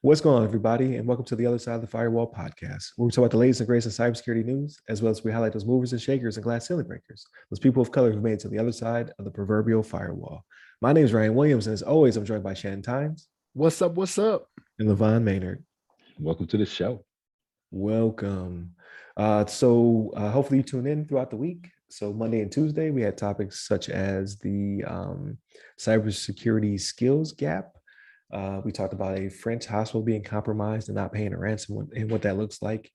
What's going on, everybody, and welcome to the Other Side of the Firewall podcast, where we talk about the latest and greatest in cybersecurity news, as well as we highlight those movers and shakers and glass ceiling breakers, those people of color who made it to the other side of the proverbial firewall. My name is Ryan Williams, and as always, I'm joined by Shannon Tynes. What's up? What's up? And Levon Maynard. Welcome to the show. Welcome. Hopefully you tune in throughout the week. So Monday and Tuesday, we had topics such as the cybersecurity skills gap. We talked about a French hospital being compromised and not paying a ransom and what that looks like.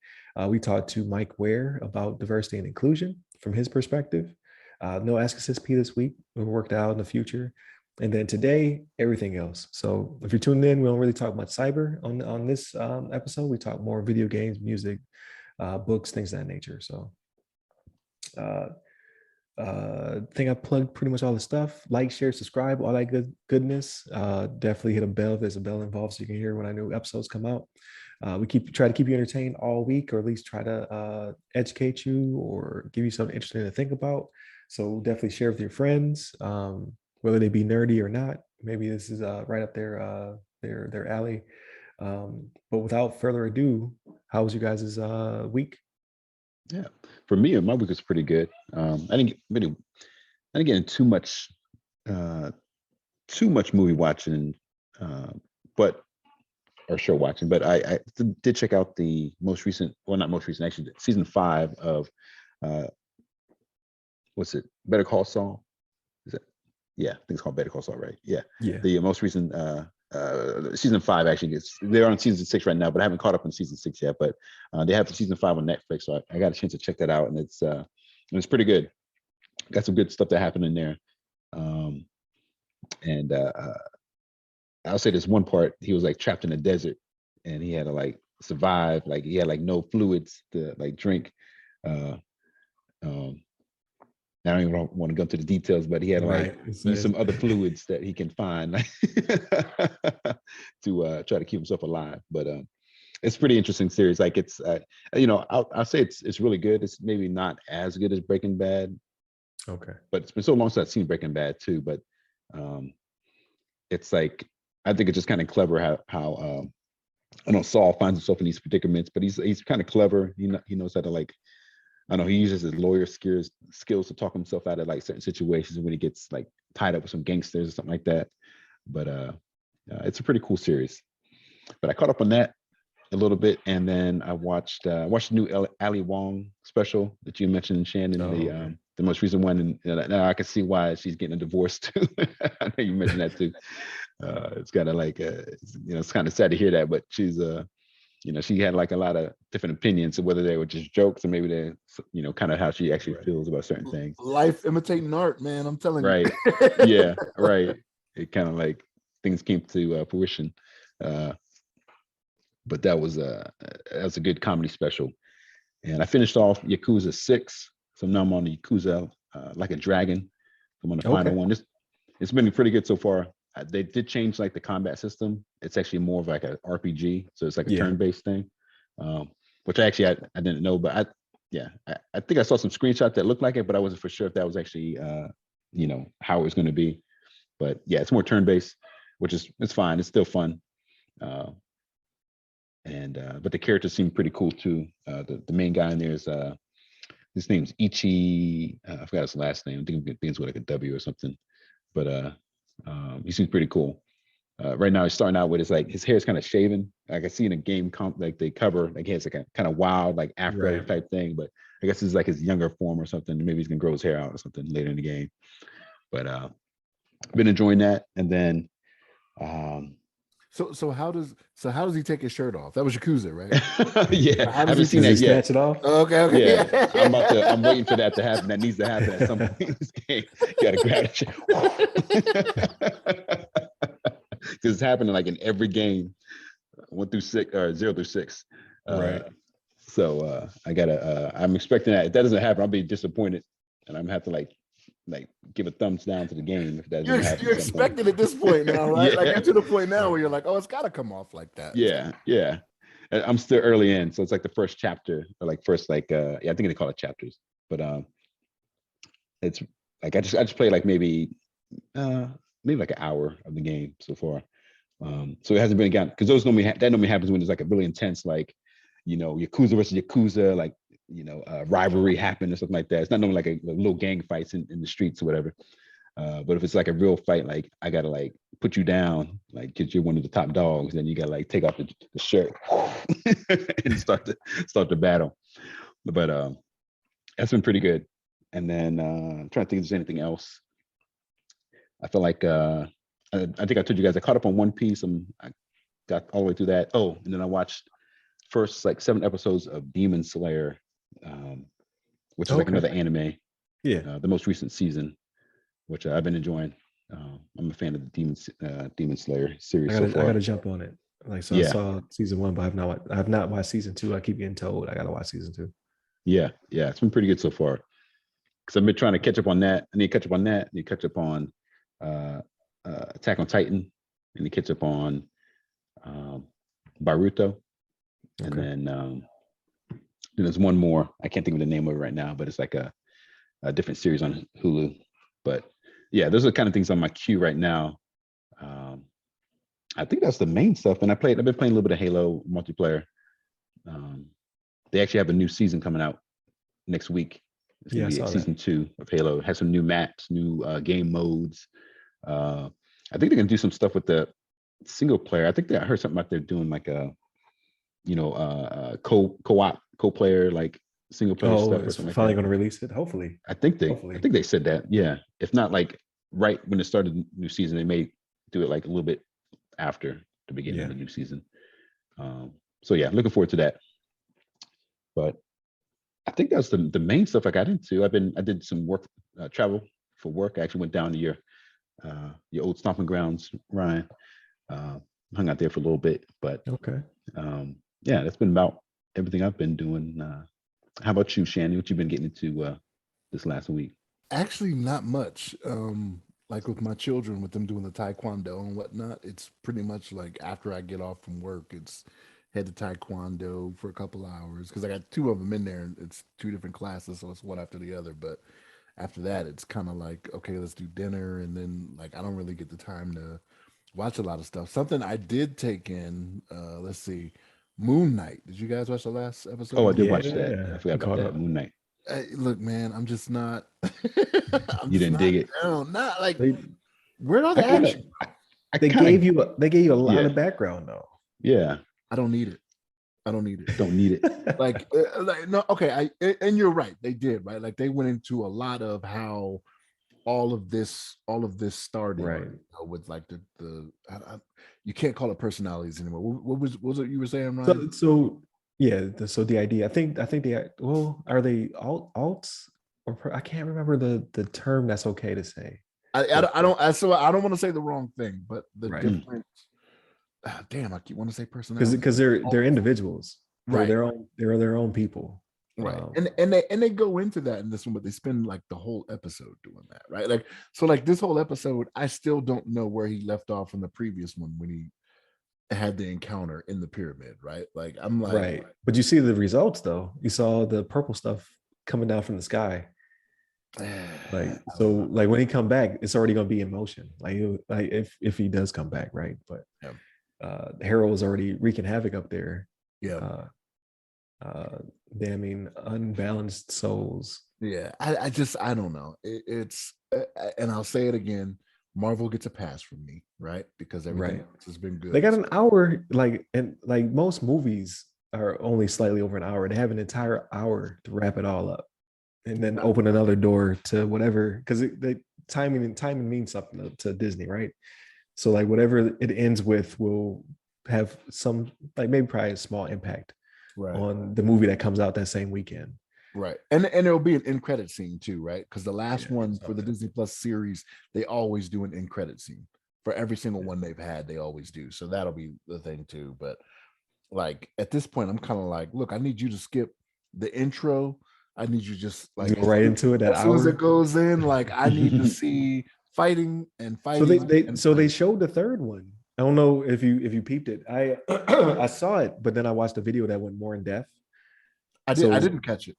We talked to Mike Ware about diversity and inclusion from his perspective. No Ask Assist P this week. We'll work that out in the future. And then today, everything else. So if you're tuned in, we don't really talk much cyber on this episode. We talk more video games, music, books, things of that nature. So I think I plugged pretty much all the stuff. Like, share, subscribe, all that goodness. Definitely hit a bell if there's a bell involved so you can hear when our new episodes come out. We try to keep you entertained all week, or at least try to educate you or give you something interesting to think about. So definitely share with your friends, whether they be nerdy or not. Maybe this is right up their alley. But without further ado, how was you guys' week? Yeah, for me, my week was pretty good. I didn't get into too much movie watching, or show watching. But I did check out the most recent, well, not most recent, actually, season 5 of what's it? Better Call Saul. Is it? Yeah, I think it's called Better Call Saul, right? Yeah. The most recent season 5 actually they're on season 6 right now, but I haven't caught up on season 6 yet. But they have season 5 on Netflix, so I got a chance to check that out, and it's pretty good. Got some good stuff that happened in there. I'll say this one part: he was like trapped in a desert, and he had to like survive. Like he had like no fluids to like drink. I don't even want to go into the details, but he had to like use some other fluids that he can find to try to keep himself alive. But it's pretty interesting series. Like it's, I'll say it's really good. It's maybe not as good as Breaking Bad. Okay. But it's been so long since I've seen Breaking Bad too. But it's like, I think it's just kind of clever how I know Saul finds himself in these predicaments, but he's kind of clever. He knows how to like, I know he uses his lawyer skills to talk himself out of like certain situations when he gets like tied up with some gangsters or something like that. But it's a pretty cool series. But I caught up on that a little bit, and then I watched the new Ali Wong special that you mentioned, Shannon, the most recent one, and now I can see why she's getting a divorce too. I know you mentioned that too. It's kind of like it's kind of sad to hear that, but she's she had like a lot of different opinions of whether they were just jokes or maybe they're, kind of how she actually feels about certain things. Life imitating art, man. I'm telling you. Right. Yeah. Right. It kind of like things came to fruition. But that was a good comedy special. And I finished off Yakuza 6. So now I'm on the Yakuza Like a Dragon. I'm on the final one. It's been pretty good so far. They did change like the combat system. It's actually more of like an RPG, so it's like a turn-based thing, which I didn't know. But I think I saw some screenshots that looked like it, but I wasn't for sure if that was actually how it was going to be. But yeah, it's more turn-based, which is it's fine. It's still fun, but the characters seem pretty cool too. The main guy in there is his name's Ichi. I forgot his last name. I think it begins with like a W or something, but. He seems pretty cool. Right now, he's starting out with his hair is kind of shaven. Like I see in a game like they cover, like he has like a kind of wild like afro type thing. But I guess it's like his younger form or something. Maybe he's gonna grow his hair out or something later in the game. But I've been enjoying that. And then, so how does he take his shirt off? That was Yakuza, right? Yeah, I haven't seen that yet. Snatch it off? Okay. Yeah, I'm waiting for that to happen. That needs to happen at some point in this game. You gotta grab it. Because it's happening like in every game, 1 through 6 or 0 through 6. Right. So I gotta. I'm expecting that. If that doesn't happen, I'll be disappointed, and I'm gonna have to like give a thumbs down to the game if that doesn't happen. You're expecting at this point now, right? Yeah. Like you're to the point now where you're like, oh, it's got to come off like that. Yeah. I'm still early in, so it's like the first chapter, or like first I think they call it chapters, but it's like I just played like maybe maybe like an hour of the game so far. So it hasn't really gotten, because those normally that normally happens when there's like a really intense, like, Yakuza versus Yakuza, like, rivalry happened or something like that. It's not normally like a little gang fights in the streets or whatever. But if it's like a real fight, like I gotta like put you down, like because you're one of the top dogs, then you gotta like take off the shirt and start the battle. But that's been pretty good. And then I'm trying to think if there's anything else. I feel like I think I told you guys I caught up on One Piece. I got all the way through that. Oh, and then I watched first like 7 episodes of Demon Slayer, which is like another anime. Yeah, the most recent season, which I've been enjoying. I'm a fan of the Demon Slayer series so far. I gotta jump on it. Like, so yeah. I saw season 1, but I've not watched season 2. I keep getting told I gotta watch season 2. Yeah, it's been pretty good so far. Because I've been trying to catch up on that. I need to catch up on that. I need to catch up on Attack on Titan. I need to catch up on Baruto. And then there's one more. I can't think of the name of it right now, but it's like a different series on Hulu. But yeah, those are the kind of things on my queue right now. I think that's the main stuff. And I've been playing a little bit of Halo multiplayer. They actually have a new season coming out next week. It's gonna be season 2 of Halo. It has some new maps, new game modes. I think they're gonna do some stuff with the single player. I think I heard something about they're doing like a co-player, like single player stuff. It's finally going to release it. Hopefully. I think they said that. Yeah. If not like right when it started the new season, they may do it like a little bit after the beginning of the new season. So yeah, looking forward to that. But I think that's the main stuff I got into. I did some work, travel for work. I actually went down to your old stomping grounds, Ryan. Hung out there for a little bit, but yeah, that's been about everything I've been doing. How about you, Shannon? What you been getting into this last week? Actually, not much. Like with my children, with them doing the taekwondo and whatnot, it's pretty much like after I get off from work, it's head to taekwondo for a couple hours because I got 2 of them in there, and it's 2 different classes, so it's one after the other. But after that, it's kind of like, okay, let's do dinner, and then like I don't really get the time to watch a lot of stuff. Something I did take in, let's see, Moon Knight. Did you guys watch the last episode? Oh, I did watch that. I forgot about that. Moon Knight. Look, man, I'm just not. You didn't dig it? Not like. Where's all the action? They gave you a lot of background though. Yeah, I don't need it. Don't need it. like no, okay. And you're right. They did, right? Like they went into a lot of how all of this started, right? With like the you can't call it personalities anymore. What was it you were saying, Ryan? So the idea. I think they are they alts or I can't remember the term that's okay to say. I don't want to say the wrong thing, but the difference. Damn, I keep want to say personality because they're individuals, right? They're their own people, right? And they go into that in this one, but they spend like the whole episode doing that, right? Like so, like this whole episode, I still don't know where he left off from the previous one when he had the encounter in the pyramid, right? Like I'm like, right. But you see the results though. You saw the purple stuff coming down from the sky. Like so, like when he come back, it's already gonna be in motion. Like if he does come back, right? But Harold was already wreaking havoc up there. Yeah. Damning unbalanced souls. Yeah, I don't know. It's and I'll say it again. Marvel gets a pass from me, right? Because everything else has been good. They got an hour, like most movies are only slightly over an hour. They have an entire hour to wrap it all up, and then open another door to whatever. Because the timing means something to Disney, right? So like whatever it ends with will have some maybe probably a small impact on the movie that comes out that same weekend. Right. And there'll be an end credit scene too, right? Because the last one for the Disney Plus series, they always do an end credit scene. For every single one they've had, they always do. So that'll be the thing too. But like at this point, I'm kind of like, look, I need you to skip the intro. I need you just like go right into it. As soon as it goes in, like I need to see fighting. So they showed the third one. I don't know if you peeped it. I I saw it, but then I watched a video that went more in depth. I didn't catch it.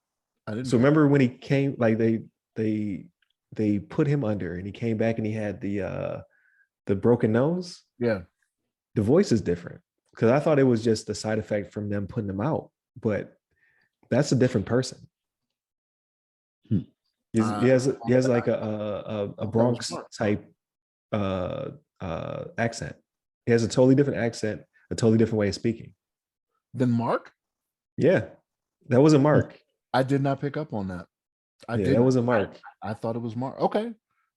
So remember when he came, like they put him under and he came back and he had the the broken nose, Yeah. the voice is different because I thought it was just the side effect from them putting them out, but that's a different person. Hmm. He has like a That was Bronx Mark. type accent. He has a totally different accent, a totally different way of speaking. Then Mark? Yeah, that wasn't Mark. I did not pick up on that. That wasn't Mark. I thought it was Mark. Okay.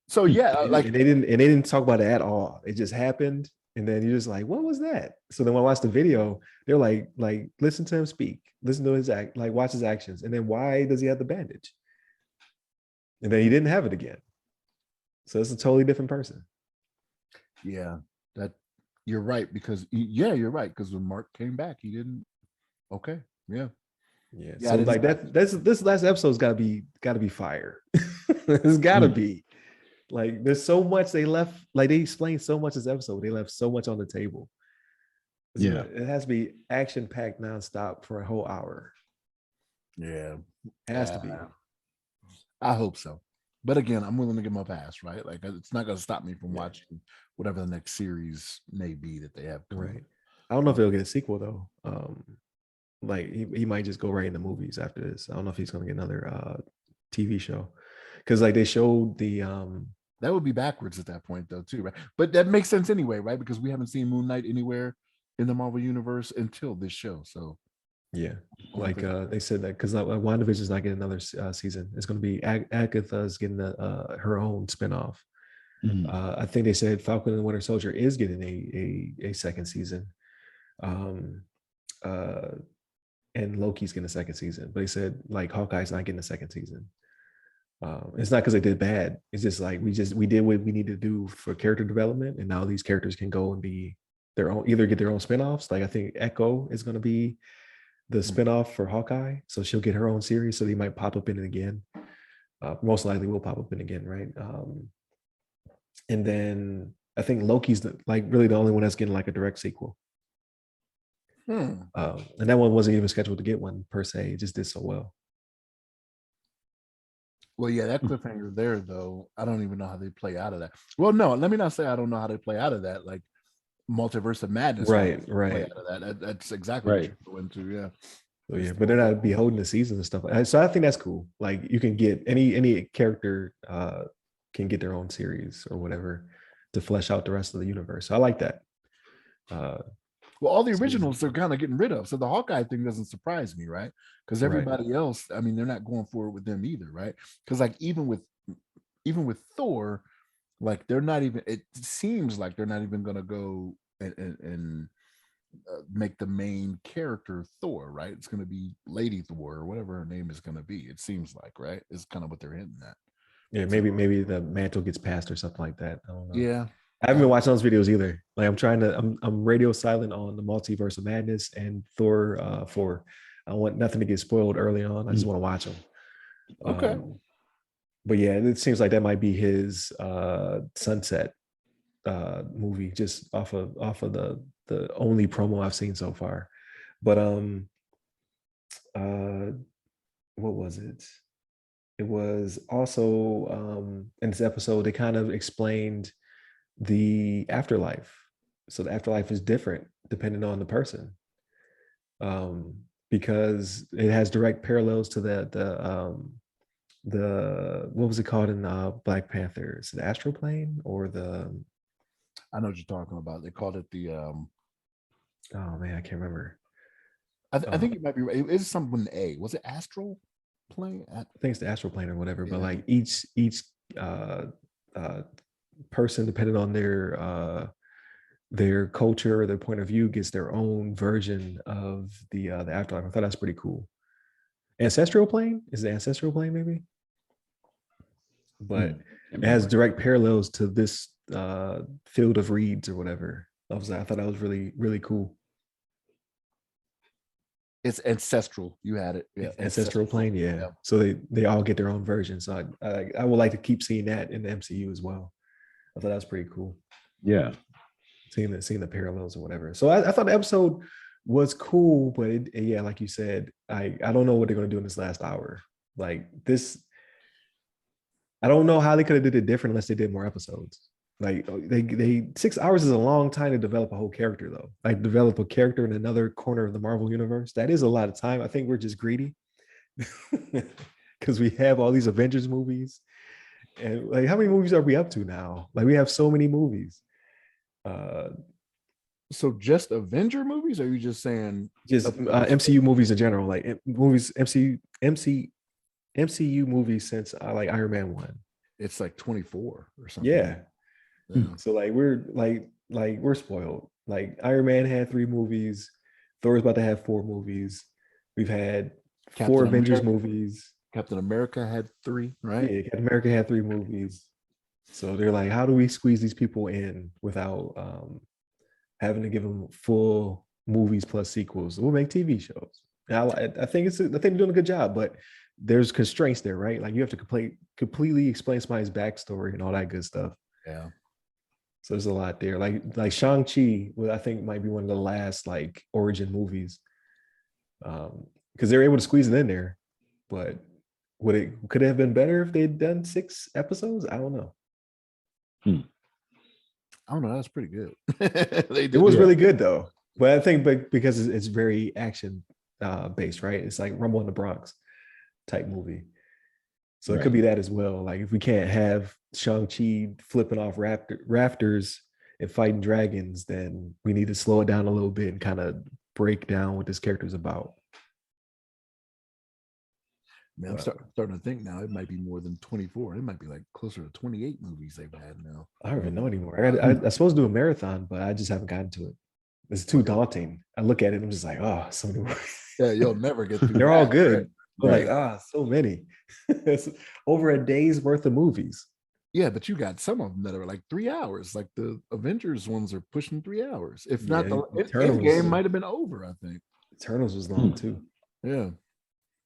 So yeah, like and they didn't talk about it at all. It just happened, and then you're just like, what was that? So then when I watched the video, they're like listen to him speak, listen to his act, like watch his actions, and then why does he have the bandage? And then he didn't have it again. So it's a totally different person. yeah, that you're right because you're right because when Mark came back, he didn't. Okay. Yeah. Yeah. Yeah, So like this last episode's gotta be fire. It's gotta be. Like there's so much they left, like they explained so much this episode. They left so much on the table. Yeah. It has to be action-packed nonstop for a whole hour. Yeah. It has to be. I hope so. But again, I'm willing to give him a pass, right? Like it's not going to stop me from watching whatever the next series may be that they have coming. Right. I don't know if he'll get a sequel though. Like he might just go right into movies after this. I don't know if he's gonna get another TV show. Because like they showed the that would be backwards at that point though, too, right? But that makes sense anyway, right? Because we haven't seen Moon Knight anywhere in the Marvel universe until this show. So yeah, like they said that because WandaVision's not getting another season. It's going to be Agatha's getting her own spinoff. I think they said Falcon and the Winter Soldier is getting a second season, and Loki's getting a second season. But they said like Hawkeye's not getting a second season. It's not because they did bad. It's just like we did what we need to do for character development, and now these characters can go and be their own, either get their own spinoffs. Like I think Echo is going to be the spinoff for Hawkeye, so she'll get her own series. So they might pop up in it again. Most likely will pop up in again, right? And then I think Loki's really the only one that's getting like a direct sequel. And that one wasn't even scheduled to get one per se. It just did so well. Well, yeah, that cliffhanger there, though, I don't even know how they play out of that. Well, no, let me not say I don't know how they play out of that. Like Multiverse of Madness, right. Play out of that. That's exactly what you're going to, yeah. So, yeah, but they're not beholden to seasons and stuff. So I think that's cool. Like you can get any character can get their own series or whatever to flesh out the rest of the universe. So I like that. Well, all the originals they're kind of getting rid of. So the Hawkeye thing doesn't surprise me, right? Because everybody else, I mean, they're not going forward with them either, right? Because like even with Thor, like they're not even. It seems like they're not even going to go and make the main character Thor, right? It's going to be Lady Thor or whatever her name is going to be. It seems like, right? It's kind of what they're hinting at. Yeah, maybe the mantle gets passed or something like that. I don't know. Yeah. I haven't been watching those videos either. Like I'm radio silent on the Multiverse of Madness and Thor 4. I want nothing to get spoiled early on. I just want to watch them. Okay. But yeah, it seems like that might be his Sunset movie, just off of the only promo I've seen so far. But what was it? It was also in this episode they kind of explained the afterlife. So the afterlife is different depending on the person, because it has direct parallels to the what was it called in Black Panther? Is it the astral plane or the? I know what you're talking about. They called it the. Oh man, I can't remember. I think it might be. It's something with an A. Was it astral plane? I think it's the astral plane or whatever. Yeah. But like each person, depending on their culture or their point of view, gets their own version of the afterlife. I thought that's pretty cool. Ancestral plane is the ancestral plane maybe, but it has direct parallels to this field of reeds or whatever. I thought that was really, really cool. It's ancestral. You had it. Yeah, ancestral plane. Yeah. So they all get their own version. So I would like to keep seeing that in the MCU as well. I thought that was pretty cool. Yeah. Seeing the parallels or whatever. So I thought the episode was cool, but yeah, like you said, I don't know what they're going to do in this last hour. Like this, I don't know how they could have did it different unless they did more episodes. Like they 6 hours is a long time to develop a whole character though. Like develop a character in another corner of the Marvel universe. That is a lot of time. I think we're just greedy because we have all these Avengers movies. And like how many movies are we up to now? Like we have so many movies. Uh So just Avenger movies? Or are you just saying just MCU movies in general, like movies MCU movies since like Iron Man 1. It's like 24 or something? Yeah. Yeah. So like we're spoiled. Like Iron Man had 3 movies. Thor's about to have 4 movies. We've had Captain 4 Avengers America. movies. Captain America had 3, right? Yeah, Captain America had 3 movies. So they're like, how do we squeeze these people in without having to give them full movies plus sequels? We'll make TV shows. Now, I think they're doing a good job, but there's constraints there, right? Like you have to completely explain somebody's backstory and all that good stuff. Yeah. So there's a lot there. Like Shang-Chi, I think might be one of the last like origin movies. Because they're able to squeeze it in there. But could it have been better if they'd done 6 episodes? I don't know. I don't know. That's pretty good. It was really good though. But I think because it's very action based, right? It's like Rumble in the Bronx type movie. So it could be that as well. Like if we can't have Shang-Chi flipping off rafters and fighting dragons, then we need to slow it down a little bit and kind of break down what this character is about. Man, I'm starting to think now it might be more than 24. It might be like closer to 28 movies they've had now. I don't even know anymore. I'm supposed to do a marathon, but I just haven't gotten to it. It's too daunting. I look at it and I'm just like, oh, so many more. Yeah, you'll never get through. They're all good. Right. Like, so many. It's over a day's worth of movies. Yeah, but you got some of them that are like 3 hours. Like the Avengers ones are pushing 3 hours. If not, the Endgame might have been over, I think. Eternals was long too. Yeah.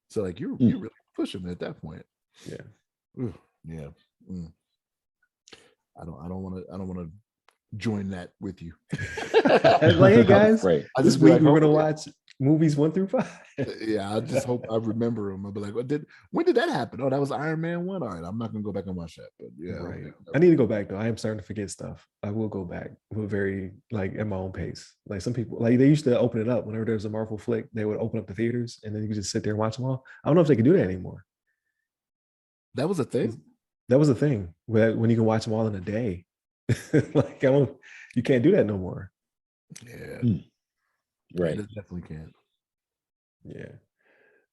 So like you're really pushing it at that point. Yeah. Ooh, yeah. I don't want to join that with you. Like, hey guys, this week we're gonna watch movies 1 through 5. Yeah, I just hope I remember them. I'll be like, when did that happen? Oh, that was Iron Man 1. All right, I'm not gonna go back and watch that. But yeah, right. I need to go back though. I am starting to forget stuff. I will go back, but very like at my own pace. Like some people, like they used to open it up whenever there was a Marvel flick. They would open up the theaters and then you could just sit there and watch them all. I don't know if they can do that anymore. That was a thing. That was a thing when you can watch them all in a day. Like you can't do that no more. Yeah. Right. It definitely can't. Yeah.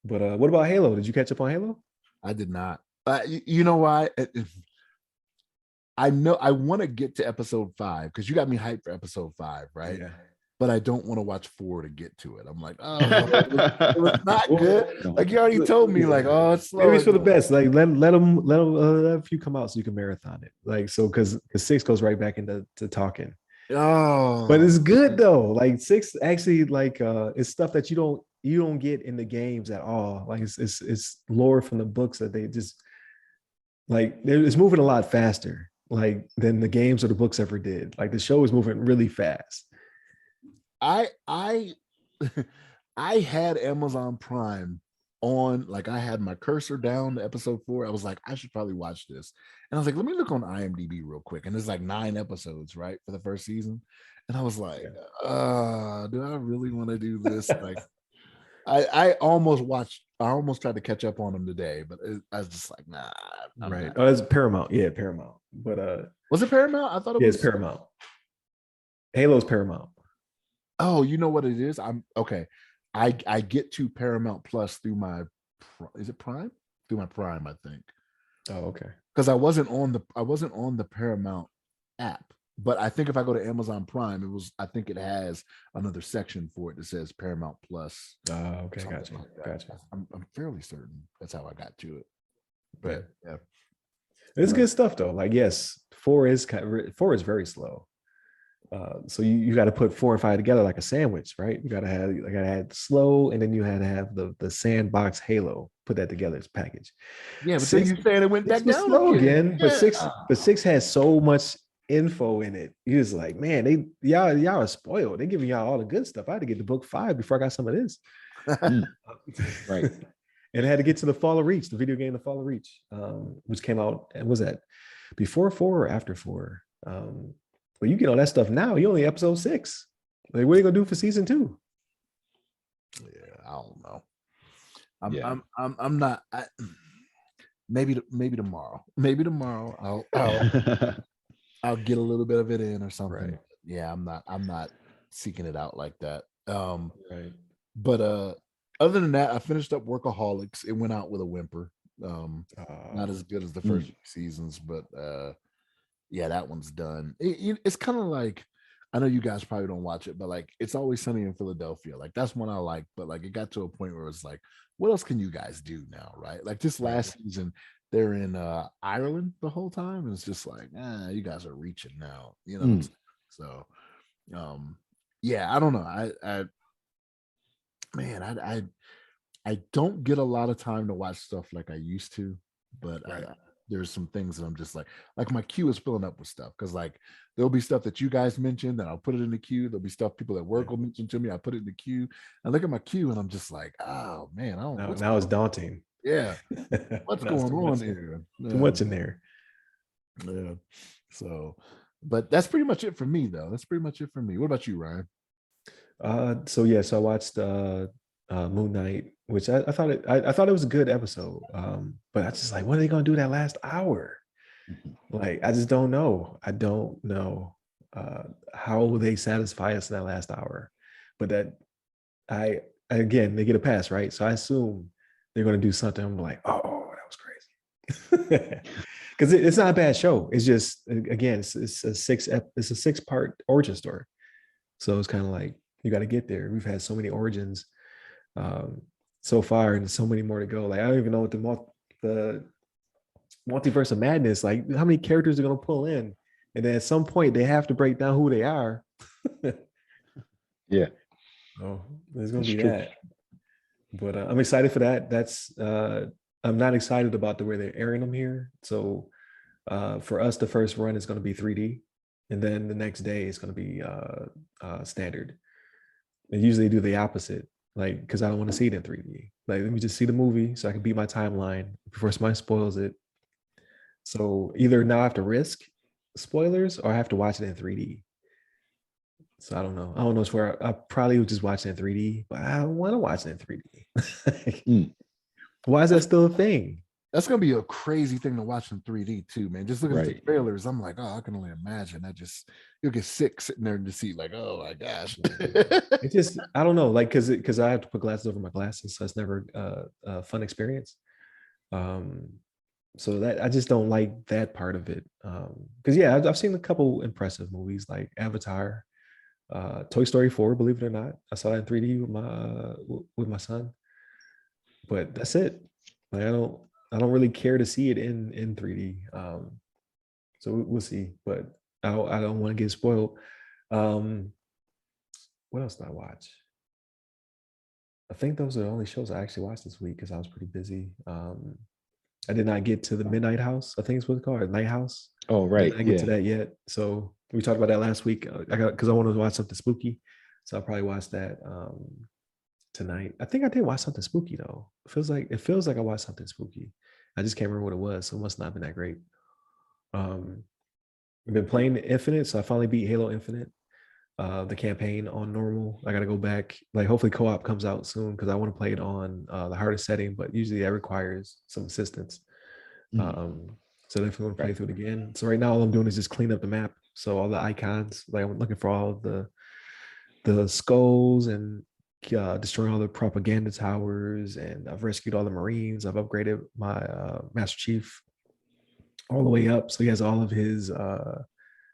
But what about Halo? Did you catch up on Halo? I did not. You know why? I know I want to get to episode 5 because you got me hyped for episode 5, right? Yeah. But I don't want to watch 4 to get to it. I'm like, oh, it was not good. Like you already told me, like, oh, it's slow. Maybe it's for the best. Like let a few come out so you can marathon it. Like so, because 6 goes right back into talking. Oh, but it's good though. Like 6 actually like it's stuff that you don't get in the games at all. Like it's lore from the books that they just like it's moving a lot faster like than the games or the books ever did. Like the show is moving really fast. I had Amazon Prime on, like I had my cursor down to episode 4. I was like, I should probably watch this. And I was like, let me look on IMDb real quick. And there's like 9 episodes, right, for the first season. And I was like, do I really want to do this? Like I almost tried to catch up on them today, but I was just like, nah. Right. Oh, it's Paramount. Yeah, Paramount. But was it Paramount? I thought it was. It's Paramount. Halo's Paramount. Oh, you know what it is? I'm okay. I get to Paramount Plus through my, is it Prime? Through my Prime, I think. Oh, okay. Because I wasn't on the Paramount app, but I think if I go to Amazon Prime, I think it has another section for it that says Paramount Plus. Okay, gotcha. I'm fairly certain that's how I got to it. But yeah. It's good stuff though. Like yes, 4 is very slow. So you got to put 4 and 5 together like a sandwich, right? You got to have slow, and then you had to have the sandbox Halo. Put that together as a package. Yeah, but 6, then you saying it went back down slow again. Yeah. But 6 has so much info in it. You're just like, man, y'all are spoiled. They giving y'all all the good stuff. I had to get to book 5 before I got some of this. Right. And I had to get to the Fall of Reach, the video game, The Fall of Reach, which came out. And was that before 4 or after 4? But you get all that stuff now. You only episode 6. Like, what are you gonna do for season 2? Yeah, I don't know. Yeah. I'm not. Maybe tomorrow. Maybe tomorrow I'll get a little bit of it in or something. Right. Yeah, I'm not seeking it out like that. Right. But other than that, I finished up Workaholics. It went out with a whimper. Not as good as the first few seasons, but yeah, that one's done. It's kind of like, I know you guys probably don't watch it, but like It's Always Sunny in Philadelphia. Like that's one I like, but like it got to a point where it's like, what else can you guys do now, right? Like this last season, they're in Ireland the whole time, and it's just like, you guys are reaching now, you know. So, yeah, I don't know. I don't get a lot of time to watch stuff like I used to, but there's some things that I'm just like my queue is filling up with stuff, because like there'll be stuff that you guys mentioned that I'll put it in the queue. There'll be stuff people at work will mention to me. I put it in the queue. I look at my queue and I'm just like, oh man, I don't. Now it's daunting. Yeah, what's going on here? Too much in there. Yeah. So, but that's pretty much it for me, though. That's pretty much it for me. What about you, Ryan? So I watched Moon Knight, which I thought it was a good episode. But I just like, what are they gonna do that last hour? Like, I just don't know. I don't know how will they satisfy us in that last hour. But again, they get a pass, right? So I assume they're gonna do something. I'm like, oh, that was crazy. Because it's not a bad show. It's just, again, it's a 6-part origin story. So it's kind of like, you got to get there. We've had so many origins so far, and so many more to go. Like, I don't even know what the multiverse of madness, like how many characters are going to pull in, and then at some point they have to break down who they are. Yeah. Oh, there's going to be that. But I'm excited for that. I'm not excited about the way they're airing them here. So for us, the first run is going to be 3D, and then the next day is going to be standard. And usually do the opposite, like, because I don't want to see it in 3D. Like, let me just see the movie so I can beat my timeline before somebody spoils it. So either now I have to risk spoilers or I have to watch it in 3D. So I don't know. I don't know where I probably would just watch it in 3D, but I don't want to watch it in 3D. Why is that still a thing? That's gonna be a crazy thing to watch in 3D too, man. Just looking at the trailers, I'm like, oh, I can only imagine. You'll get sick sitting there in the seat, like, oh my gosh. It just, I don't know, like, because I have to put glasses over my glasses, so it's never a fun experience. So that I just don't like that part of it. Because I've seen a couple impressive movies like Avatar, Toy Story 4, believe it or not. I saw that in 3D with my son. But that's it. Like, I don't really care to see it in 3D. So we'll see. But I don't want to get spoiled. What else did I watch? I think those are the only shows I actually watched this week because I was pretty busy. I did not get to the Midnight House. I think it's what it's called, Night House. Oh, right. I didn't get to that yet. So we talked about that last week. Because I wanted to watch something spooky. So I'll probably watch that tonight. I think I did watch something spooky though. It feels like I watched something spooky. I just can't remember what it was, so it must not have been that great. I've been playing Infinite, so I finally beat Halo Infinite, the campaign on normal. I got to go back. Like, hopefully co-op comes out soon because I want to play it on the hardest setting, but usually that requires some assistance. So definitely want to play through it again. So right now all I'm doing is just clean up the map. So all the icons, like I'm looking for all of the skulls and destroying all the propaganda towers, and I've rescued all the Marines. I've upgraded my Master Chief all the way up, so he has all of his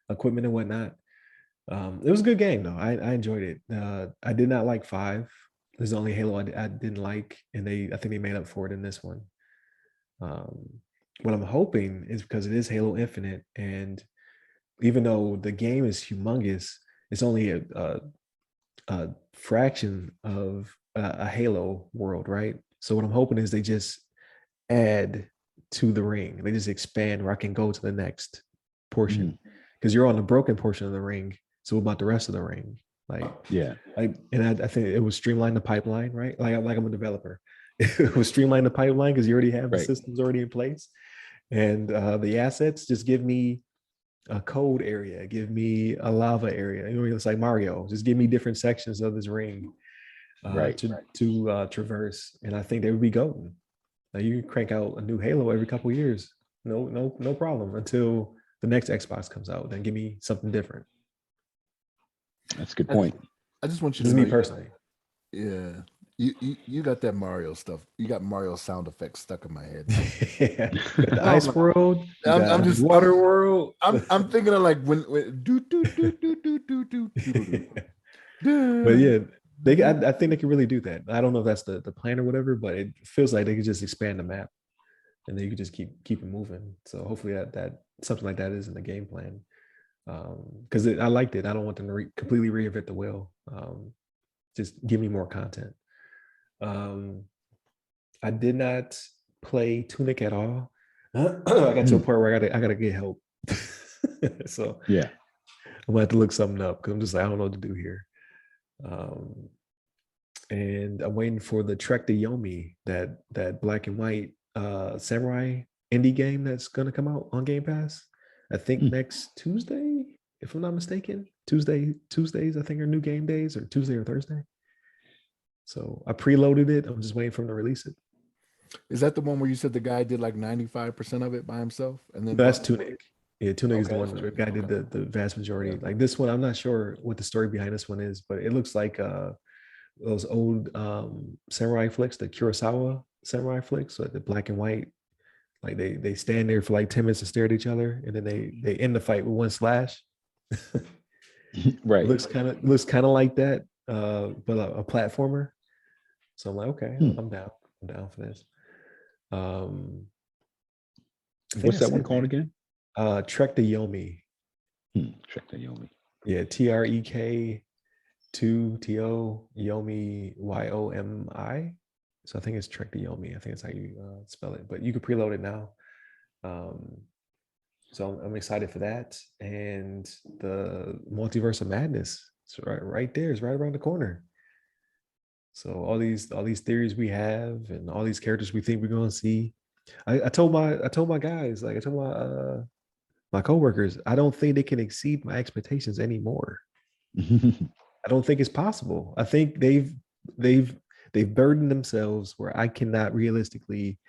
equipment and whatnot. It was a good game though. I enjoyed it. I did not like 5. This is the only Halo I didn't like, and I think they made up for it in this one. What I'm hoping is, because it is Halo Infinite, and even though the game is humongous, it's only a fraction of a Halo world, right? So what I'm hoping is they just add to the ring. They just expand where I can go to the next portion, because you're on the broken portion of the ring. So what about the rest of the ring? Like, I think it would streamline the pipeline, right? Like I'm a developer. It would streamline the pipeline because you already have the systems already in place, and the assets just give me a cold area, give me a lava area. You know, it's like Mario. Just give me different sections of this ring Right. to traverse, and I think they would be golden. Like you can crank out a new Halo every couple of years, no problem until the next Xbox comes out. Then give me something different. That's a good point. I just want you This to is know, me personally. yeah, you got that Mario stuff. You got Mario sound effects stuck in my head. Yeah. You got the Oh ice my- world, you I'm got just the water world. I'm thinking of like when do. But yeah, I think they can really do that. I don't know if that's the plan or whatever, but it feels like they could just expand the map and then you could just keep it moving. So hopefully that something like that is in the game plan. Because I liked it. I don't want them to completely reinvent the wheel. Just give me more content. I did not play Tunic at all. I got to a point where I gotta get help. So Yeah. I'm gonna have to look something up because I'm just like, I don't know what to do here. And I'm waiting for the Trek to Yomi, that black and white samurai indie game that's gonna come out on Game Pass. I think next Tuesday, if I'm not mistaken. Tuesdays, I think are new game days, or Tuesday or Thursday. So I preloaded it. I'm just waiting for him to release it. Is that the one where you said the guy did like 95% of it by himself? And then That's Tunic. Yeah, Tunic is the Okay. one the guy did the vast majority. Like this one, I'm not sure what the story behind this one is, but it looks like those old samurai flicks, the Kurosawa samurai flicks, like the black and white. Like they stand there for like 10 minutes to stare at each other, and then they end the fight with one slash. Right. looks kind of like that, but a platformer. So I'm like, okay, I'm down. I'm down for this. I think What's that that's one it, called man. again? Trek to Yomi. Trek to Yomi. Yeah, TREK 2TO Yomi YOMI. So I think it's Trek to Yomi. I think that's how you spell it. But you can preload it now. So I'm excited for that. And the Multiverse of Madness, it's right there. It's right around the corner. So all these theories we have and all these characters we think we're gonna see. I told my guys, like I told my coworkers, I don't think they can exceed my expectations anymore. I don't think it's possible. I think they've burdened themselves where I cannot realistically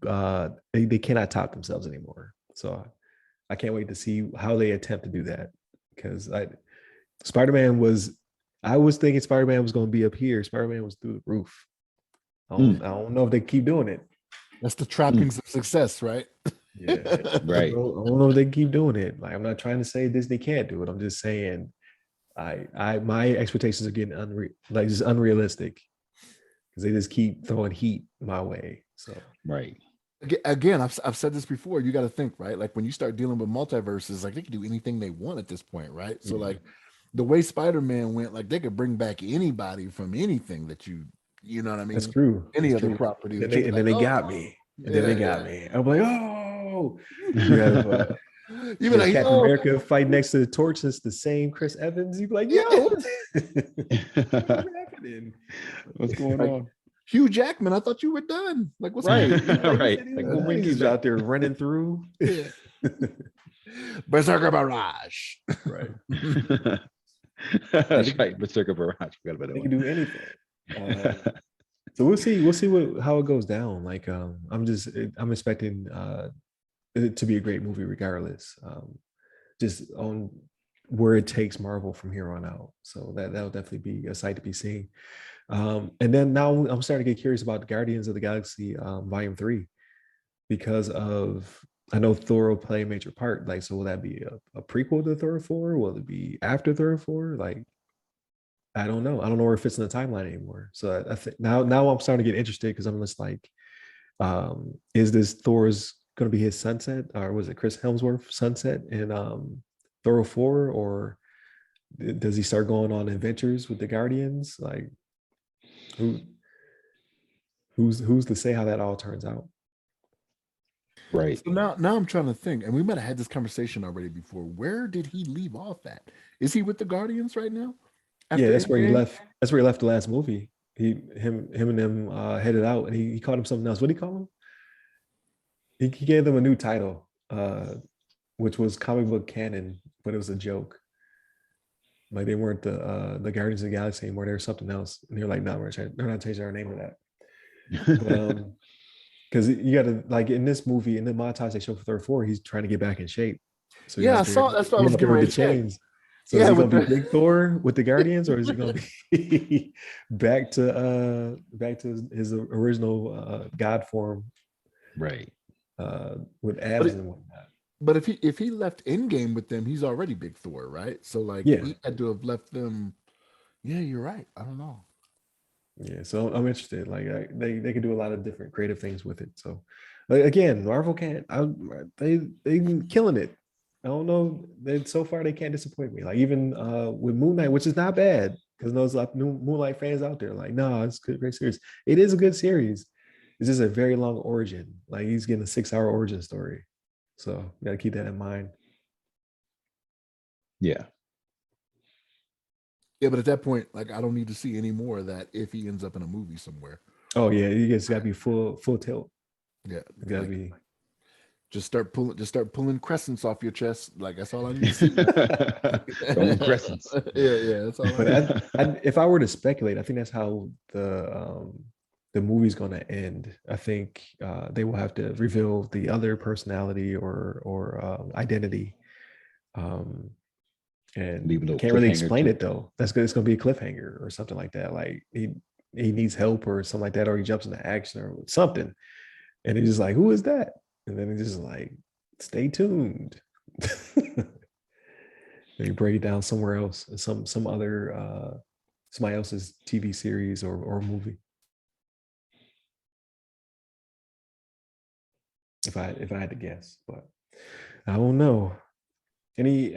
they cannot top themselves anymore. So I can't wait to see how they attempt to do that. Because Spider-Man was I was thinking Spider-Man was going to be up here. Spider-Man was through the roof. I don't know if they keep doing it. That's the trappings of success, right? Yeah. Right. I don't know if they keep doing it. Like I'm not trying to say Disney can't do it. I'm just saying my expectations are getting just unrealistic because they just keep throwing heat my way. So Right. Again, I've said this before. You got to think, right? Like when you start dealing with multiverses, like they can do anything they want at this point, right? So like the way Spider-Man went, like they could bring back anybody from anything that you know what I mean? that's true. Any That's other true. property. And then they got me. And then they got me. I'm like, oh, you have you be like, Captain oh, America fight next to the torch. It's the same Chris Evans. You be like, yo, what's happening? What's going on? Hugh Jackman, I thought you were done. Like, what's Right. happening? Right. Like, we'll bring He's you out there running through. Yeah. Berserker Barrage. Right. That's right. Berserker Barrage. Forgot about that They one. can do anything. So we'll see how it goes down. Like I'm expecting it to be a great movie regardless. Just on where it takes Marvel from here on out. So that'll definitely be a sight to be seen. And then now I'm starting to get curious about the Guardians of the Galaxy Volume 3 because of I know Thor will play a major part. Like, so will that be a prequel to Thor 4? Will it be after Thor 4? Like, I don't know. I don't know where it fits in the timeline anymore. So I think now I'm starting to get interested because I'm just like, is this Thor's going to be his sunset, or was it Chris Hemsworth sunset in Thor 4, or does he start going on adventures with the Guardians? Like, who's to say how that all turns out? Right. So now I'm trying to think, and we might have had this conversation already before. Where did he leave off at? Is he with the Guardians right now? Yeah, that's where he left. That's where he left the last movie. Him and them headed out, and he called him something else. What did he call him? He gave them a new title. which was comic book canon, but it was a joke. Like they weren't the Guardians of the Galaxy anymore. They were something else. And they're like, no, they're not changing our name to that. But because you got to like in this movie in the montage they show for third floor, he's trying to get back in shape. So you Yeah, got I to figure saw. That's what I you was got to getting figure ready the to say. chains. So is Yeah, he with gonna be the Big Thor with the Guardians, or is he gonna be back to his original God form Right. with but abs it, and whatnot? but if he left Endgame with them, he's already Big Thor, right? So like Yeah, he had to have left them. Yeah, you're right. I don't know. yeah. So I'm interested. Like they could do a lot of different creative things with it. So like, again, Marvel can't. They killing it. I don't know. So far they can't disappoint me. Like even with Moon Knight, which is not bad because there's like new Moonlight fans out there. Like, no, it's a great series. It is a good series. It's just a very long origin. Like he's getting a 6-hour origin story. So you got to keep that in mind. Yeah. Yeah, but at that point, like I don't need to see any more of that if he ends up in a movie somewhere. Oh yeah, you guys got to be full tilt. Yeah, You got to like, be. just start pulling crescents off your chest. Like that's all I need to see. Throwing crescents. Yeah, that's all. But if I were to speculate, I think that's how the movie's going to end. I think they will have to reveal the other personality or identity, and Leave a little can't really cliffhanger explain to it though. That's good. It's going to be a cliffhanger or something like that. Like he needs help or something like that, or he jumps into action or something, and he's just like, "Who is that?" And then he's just like, "Stay tuned." Maybe break it down somewhere else, some other somebody else's TV series or movie. If I had to guess, but I don't know. Any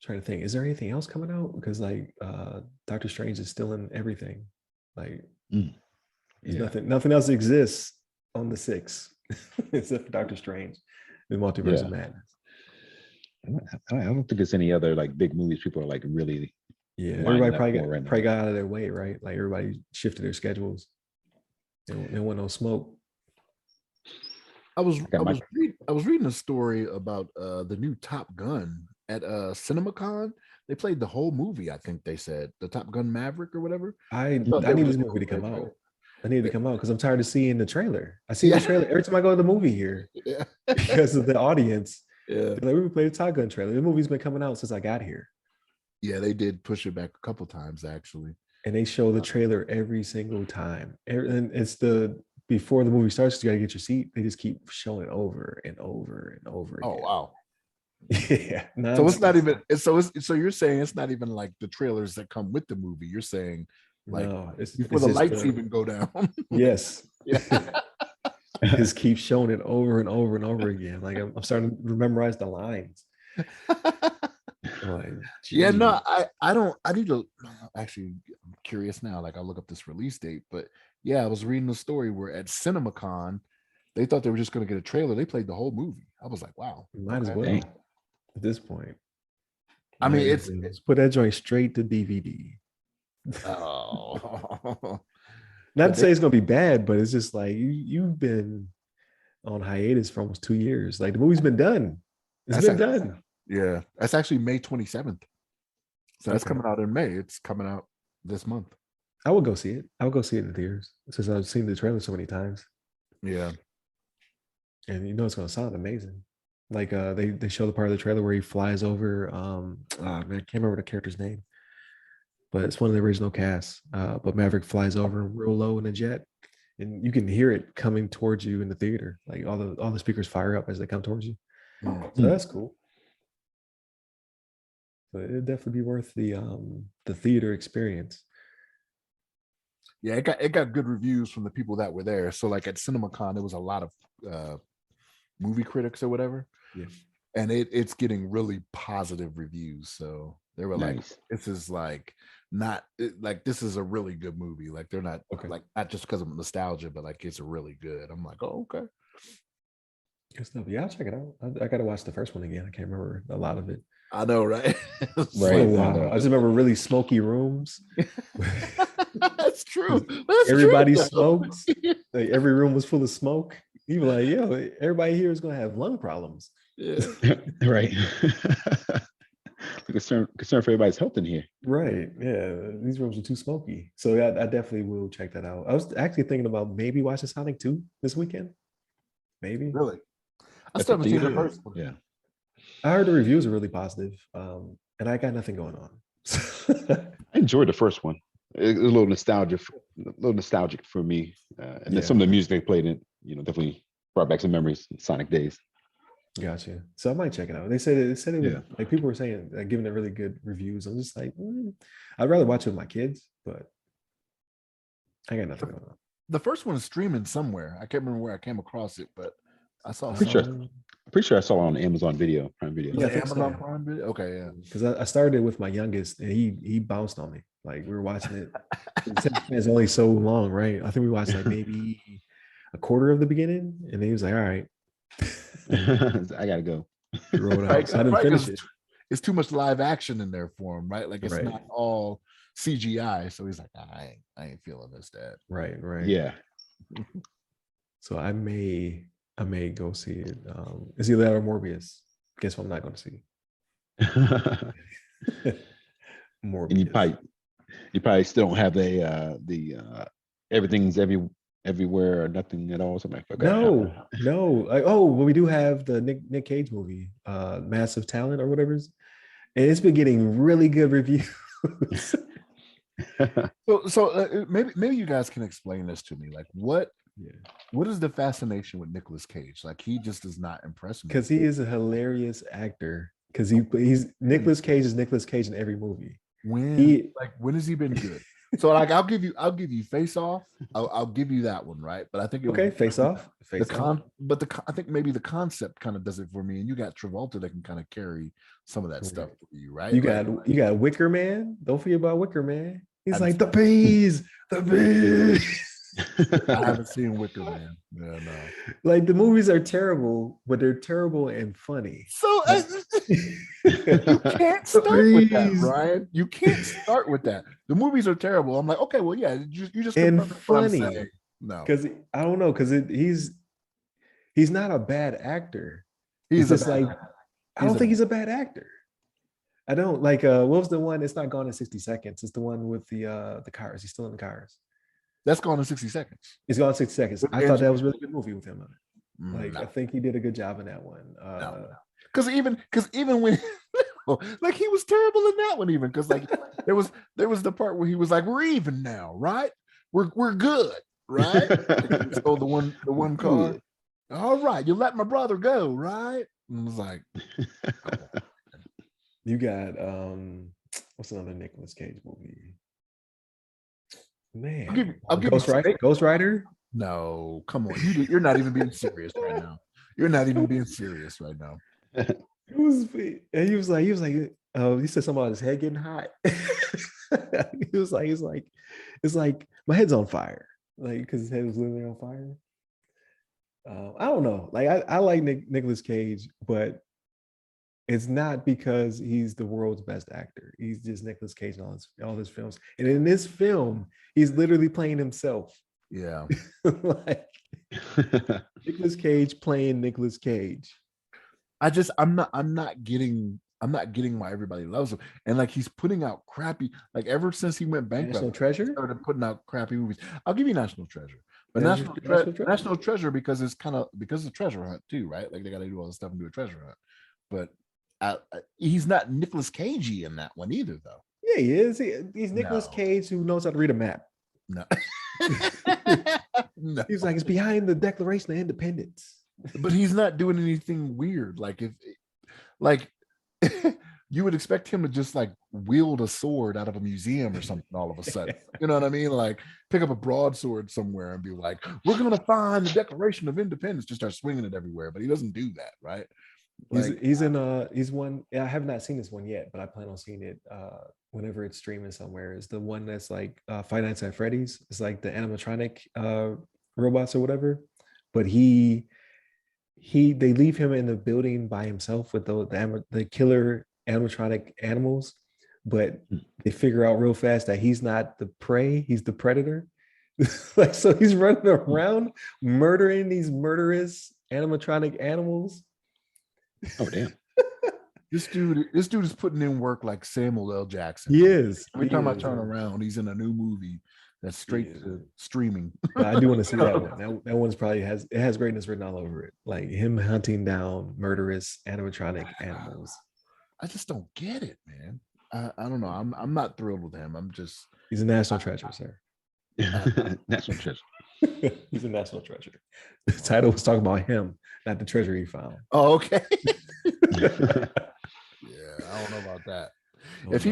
trying to think, is there anything else coming out? Because like Doctor Strange is still in everything. Like there's Yeah. nothing else exists on the 6th except for Doctor Strange, the Multiverse of Yeah. Madness. I don't think there's any other like big movies people are like really Yeah, lining everybody up probably for right now. probably got out of their way, right? Like everybody shifted their schedules. They don't want no smoke. I was reading a story about the new Top Gun at CinemaCon. They played the whole movie. I think they said the Top Gun Maverick or whatever. I thought they were need this just movie to going come retro. out. I need it to come out because I'm tired of seeing the trailer. I see Yeah. the trailer every time I go to the movie here Yeah. because of the audience. Yeah. They're like, we played the Top Gun trailer. The movie's been coming out since I got here. Yeah, they did push it back a couple times actually. And they show the trailer every single time. And it's the before the movie starts, you gotta get your seat. They just keep showing it over and over and over again. Oh wow. Yeah. So it's not even so you're saying it's not even like the trailers that come with the movie. You're saying like no, before the lights even go down. Yes. Yeah. Just keep showing it over and over and over again. Like I'm starting to memorize the lines. Like, yeah, no, I need to actually, I'm curious now. Like I'll look up this release date, but yeah, I was reading a story where at CinemaCon, they thought they were just going to get a trailer. They played the whole movie. I was like, wow, might as well Dang. at this point. I mean, Let's put that joint straight to DVD. Oh, Not to say it's gonna be bad, but it's just like you've been on hiatus for almost 2 years. Like the movie's been done. It's been done. Yeah, that's actually May 27th. So that's Okay. coming out in May. It's coming out this month. I will go see it. I'll go see it in the theaters since I've seen the trailer so many times. Yeah. And you know it's gonna sound amazing. Like they show the part of the trailer where he flies over man, I can't remember the character's name, but it's one of the original casts. But Maverick flies over real low in a jet, and you can hear it coming towards you in the theater. Like all the speakers fire up as they come towards you. So that's cool. So it'd definitely be worth the theater experience. Yeah, it got good reviews from the people that were there. So like at CinemaCon, there was a lot of movie critics or whatever. Yeah. And it's getting really positive reviews. So they were like, Nice. this is like this is a really good movie. Like they're not like not just because of nostalgia, but like it's really good. I'm like, oh, okay. Good stuff. Yeah, I'll check it out. I gotta watch the first one again. I can't remember a lot of it. I know, right? Right. Wow. I just remember really smoky rooms. That's true. Everybody smokes. Like every room was full of smoke. You were like, yo, everybody here is gonna have lung problems. Yeah. Right. concern for everybody's health in here. Right. Yeah. These rooms are too smoky. So yeah, I definitely will check that out. I was actually thinking about maybe watching Sonic 2 this weekend. Maybe. Really? I At still the haven't seen the theater. first one. Yeah. I heard the reviews are really positive. And I got nothing going on. I enjoyed the first one. It was a little nostalgic for me. And then some of the music they played in, definitely brought back some memories, Sonic days. Gotcha. So I might check it out. They said it was Yeah. like people were saying giving it really good reviews. I'm just like, I'd rather watch it with my kids, but I got nothing going on. The first one is streaming somewhere. I can't remember where I came across it, but I saw Pretty sure I saw it on Amazon Video, Prime Video. Yeah, I Was it think Amazon so. Prime Video? Okay, yeah. Because I started with my youngest and he bounced on me. Like we were watching it. It's only so long, right? I think we watched like maybe a quarter of the beginning, and then he was like, "All right, I gotta go. roll it Right, out." So I didn't finish it. It's too much live action in there for him, right? Like it's Right. not all CGI. So he's like, I ain't feeling this, Dad. Right. Yeah. So I may go see it. It's either that or Morbius. Guess what I'm not going to see. Morbius. And you probably still don't have the everything's everywhere or nothing at all. Something like that. No. Well, we do have the Nick Cage movie, Massive Talent or whatever. And it's been getting really good reviews. So maybe you guys can explain this to me. Like what is the fascination with Nicolas Cage? Like he just does not impress me. Because he is a hilarious actor. Because he's Nicolas Cage is Nicolas Cage in every movie. When has he been good? So like I'll give you Face Off. I'll give you that one, right? But I think Face Off. I think maybe the concept kind of does it for me. And you got Travolta that can kind of carry some of that stuff for you, right? You got Wicker Man. Don't forget about Wicker Man. He's like the bees. I haven't seen Wicker Man. Yeah, no. Like the movies are terrible, but they're terrible and funny. So you can't start with that, Ryan. You can't start with that. The movies are terrible. I'm like, okay, well, yeah, you just and funny. No, because I don't know, because he's not a bad actor. He's just like I don't think he's a bad actor. I don't like. What was the one? It's not Gone in 60 Seconds. It's the one with the cars. He's still in the cars. That's Gone in 60 Seconds. It's Gone in 60 Seconds. I thought that was a really good movie with him on it. Like no. I think he did a good job in that one. Because even when like he was terrible in that one, even because like there was the part where he was like, "We're even now, right? We're good, right?" So the one car. All right, you let my brother go, right? And I was like, you got what's another Nicolas Cage movie? Man, I'll give Ghost Rider. No, come on, you're not even being serious right now. You're not even being serious right now. He was like, he said something about his head getting hot. He's like, my head's on fire, like because his head was literally on fire. I don't know. Like I like Nicolas Cage, but it's not because he's the world's best actor. He's just Nicolas Cage in all his films. And in this film, he's literally playing himself. Yeah. Like Nicolas Cage playing Nicolas Cage. I'm not getting why everybody loves him. And like he's putting out crappy, like ever since he went bankrupt, National Treasure? He started putting out crappy movies. I'll give you National Treasure. But National Treasure because it's kind of because of Treasure Hunt too, right? Like they got to do all this stuff and do a treasure hunt. But he's not Nicolas Cagey in that one either, though. Yeah, he is. He's Nicolas Cage who knows how to read a map. No. No. He's like, it's behind the Declaration of Independence. But he's not doing anything weird. Like you would expect him to just like wield a sword out of a museum or something all of a sudden. You know what I mean? Like pick up a broadsword somewhere and be like, we're going to find the Declaration of Independence, just start swinging it everywhere. But he doesn't do that, right? Like, he's one. I have not seen this one yet, but I plan on seeing it whenever it's streaming somewhere. It's the one that's like Five Nights at Freddy's. It's like the animatronic robots or whatever. But they leave him in the building by himself with the killer animatronic animals, but they figure out real fast that he's not the prey, he's the predator. Like so he's running around murdering these murderous animatronic animals. Oh damn. This dude is putting in work like Samuel L. Jackson. He is. Every He time I is. turn around, he's in a new movie that's straight to streaming. But I do want to see that one. That one's probably has greatness written all over it. Like him hunting down murderous animatronic animals. I just don't get it, man. I don't know. I'm not thrilled with him. I'm just He's a national treasure, sir. National treasure. He's a national treasure. The title was talking about him, not the treasure he found. Oh, okay. Yeah, I don't know about that.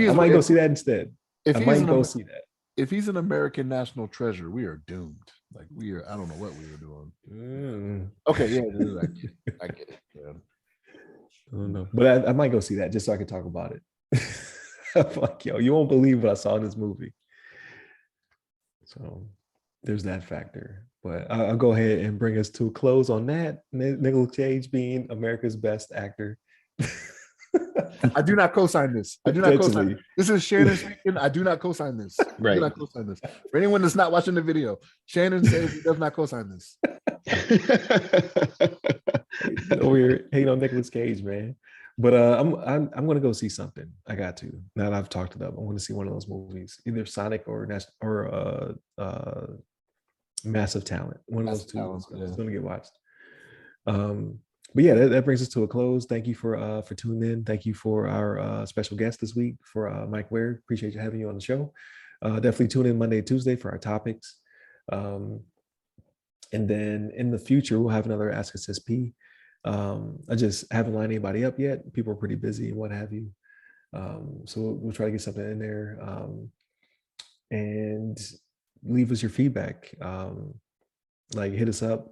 I might go see that instead. If I he's might go see that. If he's an American national treasure, we are doomed. Like I don't know what we were doing. Okay, yeah, I get it. Man. I don't know, but I might go see that just so I can talk about it. Fuck yo, you won't believe what I saw in this movie. So there's that factor. But I'll go ahead and bring us to a close on that. Nicolas Cage being America's best actor. I do not co-sign this. I do not co-sign. This is Shannon speaking. I do not co-sign this. Right. I do not co-sign this. For anyone that's not watching the video, Shannon says he does not co-sign this. Over here hating on Nicolas Cage, man. But I'm gonna go see something. I got to. Now that I've talked it up, I'm gonna see one of those movies, either Sonic or Massive Talent. One of those two is gonna get watched. But yeah, that brings us to a close. Thank you for tuning in. Thank you for our special guest this week, for Mike Ware. Appreciate you having you on the show. Definitely tune in Monday, Tuesday for our topics. And then in the future, we'll have another Ask Us SP. I just haven't lined anybody up yet. People are pretty busy and what have you. So we'll try to get something in there. And leave us your feedback. Like hit us up.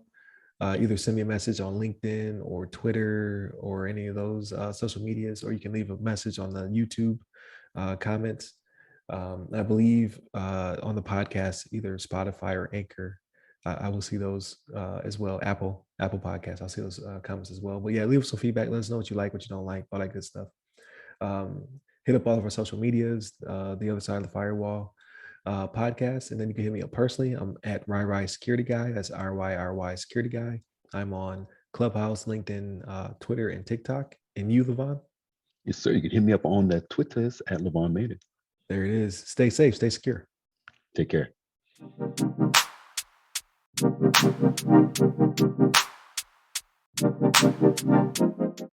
Either send me a message on LinkedIn or Twitter or any of those social medias, or you can leave a message on the YouTube comments. I believe on the podcast, either Spotify or Anchor, I will see those as well. Apple Podcasts, I'll see those comments as well. But yeah, leave us some feedback. Let us know what you like, what you don't like, all that good stuff. Hit up all of our social medias, the Other Side of the Firewall podcast, and then you can hit me up personally. I'm at RyRy Security Guy. That's RYRY Security Guy. I'm on Clubhouse, LinkedIn, Twitter, and TikTok. And you, Levon? Yes, sir. You can hit me up on the Twitters at Levon Made It. There it is. Stay safe. Stay secure. Take care.